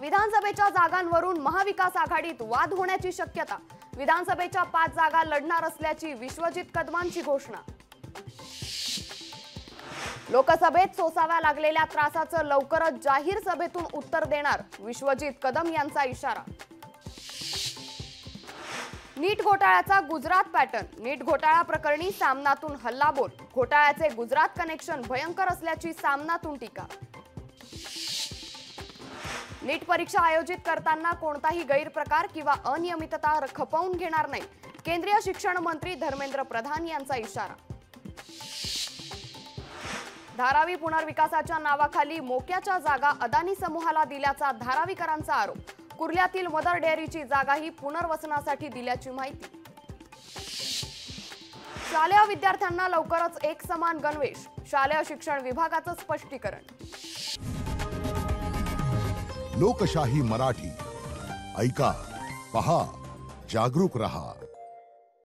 विधानसभेच्या जागांवरून महाविकास आघाडीत वाद होण्याची शक्यता। विधानसभेच्या 5 जागा लढणार असल्याची विश्वजित कदमांची घोषणा। लोकसभेत सोसाव्या लागलेल्या त्रासाचं लवकरच जाहीर सभेतून उत्तर देणार, विश्वजित कदम यांचा इशारा। नीट घोटाळ्याचा गुजरात पॅटर्न। नीट घोटाळा प्रकरणी सामनातून हल्लाबोल। घोटाळ्याचे गुजरात कनेक्शन भयंकर असल्याची सामनातून टीका। नीट परीक्षा आयोजित करताना कोणताही गैरप्रकार किंवा अनियमितता खपवून घेणार नाही, केंद्रीय शिक्षण मंत्री धर्मेंद्र प्रधान यांचा इशारा। धारावी पुनर्विकासाच्या नावाखाली मोक्याच्या जागा अदानी समूहाला दिल्याचा धारावीकरांचा आरोप। कुर्ल्यातील मदर डेअरीची जागाही पुनर्वसनासाठी दिल्याची माहिती। शालेय विद्यार्थ्यांना लवकरच एक समान गणवेश, शालेय शिक्षण विभागाचं स्पष्टीकरण। लोकशाही मराठी ऐका, पहा, जागरूक रहा।